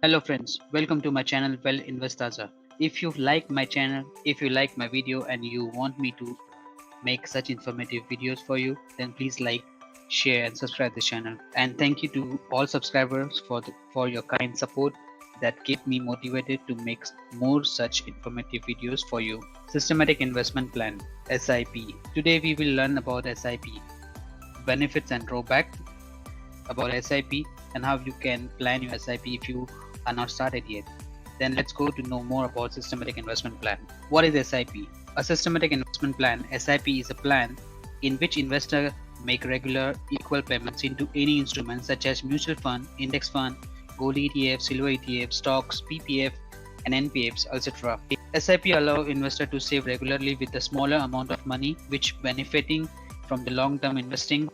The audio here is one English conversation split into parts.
Hello friends, welcome to my channel WealthInvestaza. If you like my channel, if you like my video and you want me to make such informative videos for you, then please like, share and subscribe the channel. And thank you to all subscribers for your kind support that keep me motivated to make more such informative videos for you. Systematic Investment Plan SIP. Today we will learn about SIP, benefits and drawback about SIP and how you can plan your SIP if you are not started yet. Then let's go to know more about systematic investment plan. What is SIP? A systematic investment plan SIP is a plan in which investor make regular equal payments into any instrument such as mutual fund, index fund, gold ETF, silver ETF, stocks, PPF and NPFs, etc. SIP allow investor to save regularly with a smaller amount of money which benefiting from the long-term investing.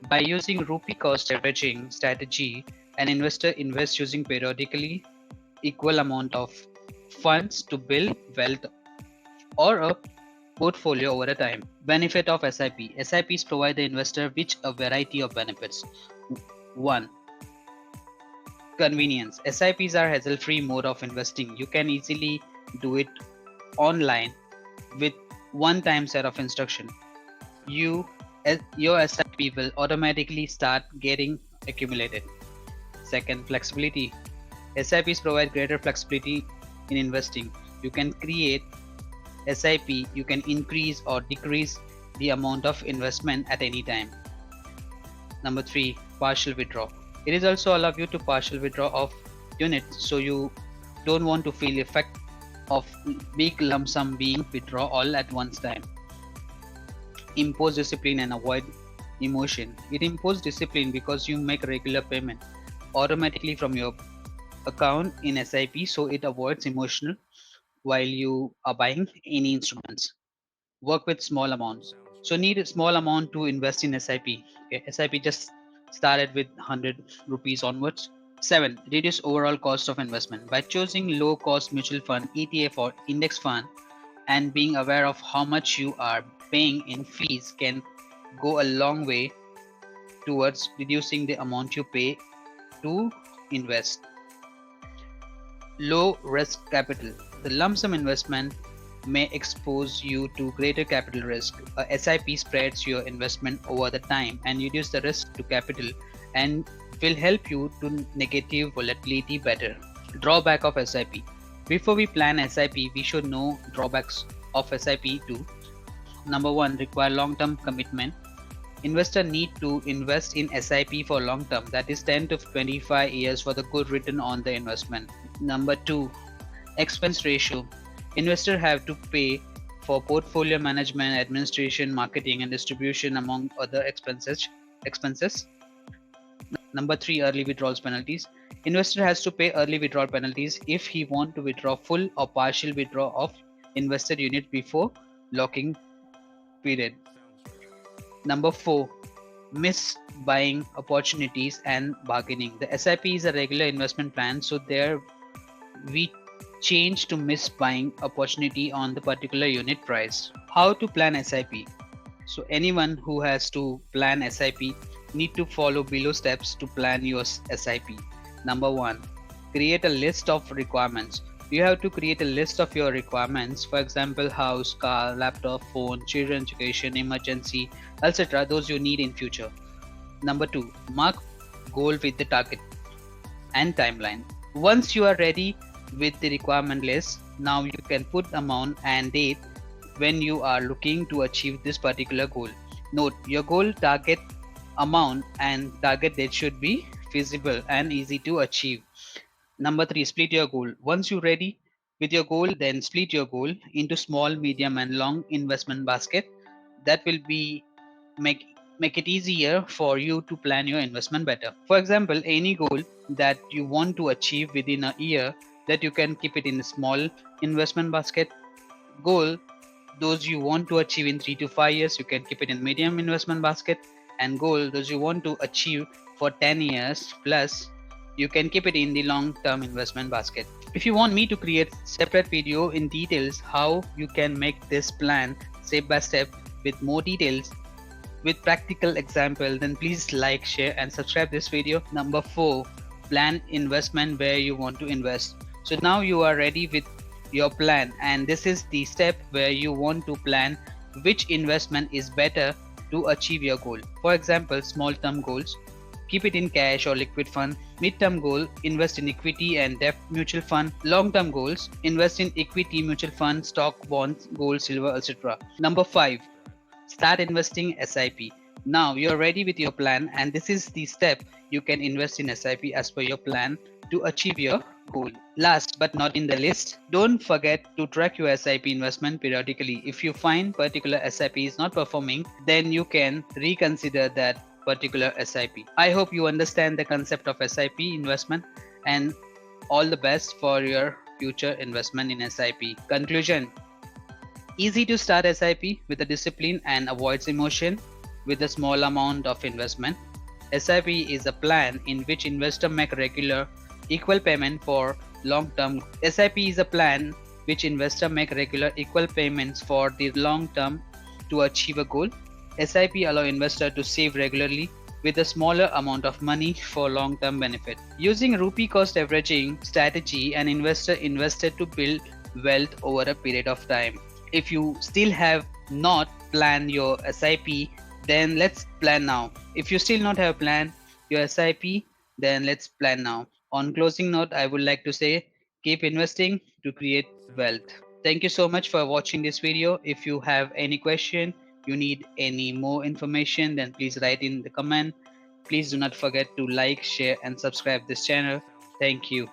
By using rupee cost averaging strategy, an investor invests using periodically equal amount of funds to build wealth or a portfolio over a time. Benefit of SIP. SIPs provide the investor with a variety of benefits. 1. Convenience. SIPs are hassle-free mode of investing. You can easily do it online with one-time set of instruction. Your SIP will automatically start getting accumulated. Second, flexibility. SIPs provide greater flexibility in investing. You can create SIP, you can increase or decrease the amount of investment at any time. Number 3, partial withdraw. It is also allow you to partial withdraw of units, so you don't want to feel effect of big lump sum being withdraw all at one time. Impose discipline and avoid emotion. It imposes discipline because you make regular payment automatically from your account in SIP, so it avoids emotional while you are buying any instruments. Work with small amounts. So need a small amount to invest in SIP. Okay, SIP just started with 100 rupees onwards. 7. Reduce overall cost of investment. By choosing low cost mutual fund, ETF or index fund and being aware of how much you are paying in fees can go a long way towards reducing the amount you pay to invest. Low risk capital. The lump sum investment may expose you to greater capital risk. A SIP spreads your investment over the time and reduce the risk to capital and will help you to negative volatility better. Drawback of SIP. Before we plan SIP, we should know drawbacks of SIP too. Number 1, require long-term commitment. Investor need to invest in SIP for long term, that is 10 to 25 years for the good return on the investment. Number 2, expense ratio. Investor have to pay for portfolio management, administration, marketing and distribution among other expenses. Number 3, early withdrawals penalties. Investor has to pay early withdrawal penalties if he want to withdraw full or partial withdrawal of invested unit before locking period. Number 4, miss buying opportunities and bargaining. The SIP is a regular investment plan, so there we change to miss buying opportunity on the particular unit price. How to plan SIP? So anyone who has to plan SIP need to follow below steps to plan your SIP. Number 1, create a list of requirements. You have to create a list of your requirements, for example house, car, laptop, phone, children education, emergency, etc. those you need in future. Number 2, mark goal with the target and timeline. Once you are ready with the requirement list, now you can put amount and date when you are looking to achieve this particular goal. Note, your goal, target, amount and target date should be feasible and easy to achieve. Number 3, split your goal. Once you're ready with your goal, then split your goal into small, medium and long investment basket. That will be make it easier for you to plan your investment better. For example, any goal that you want to achieve within a year, that you can keep it in a small investment basket. Goal, those you want to achieve in 3 to 5 years, you can keep it in medium investment basket. And goal, those you want to achieve for 10 years plus, you can keep it in the long-term investment basket. If you want me to create separate video in details how you can make this plan step by step with more details with practical example, then please like, share and subscribe this video. Number 4, plan investment where you want to invest. So now you are ready with your plan, and this is the step where you want to plan which investment is better to achieve your goal. For example, small term goals, keep it in cash or liquid fund. Mid-term goal, invest in equity and debt mutual fund. Long-term goals, invest in equity, mutual fund, stock, bonds, gold, silver, etc. Number 5, start investing SIP. Now you're ready with your plan, and this is the step you can invest in SIP as per your plan to achieve your goal. Last but not in the list, don't forget to track your SIP investment periodically. If you find particular SIP is not performing, then you can reconsider that particular SIP. I hope you understand the concept of SIP investment, and all the best for your future investment in SIP. Conclusion: easy to start SIP with a discipline and avoids emotion with a small amount of investment. SIP is a plan in which investor make regular equal payment for long term. SIP is a plan which investor make regular equal payments for the long term to achieve a goal. SIP allow investor to save regularly with a smaller amount of money for long term benefit. Using rupee cost averaging strategy, an investor invested to build wealth over a period of time. If you still have not planned your SIP, then let's plan now. If you still not have planned your SIP, then let's plan now. On closing note, I would like to say, keep investing to create wealth. Thank you so much for watching this video. If you have any question, you need any more information, then please write in the comment. Please do not forget to like, share and subscribe this channel. Thank you.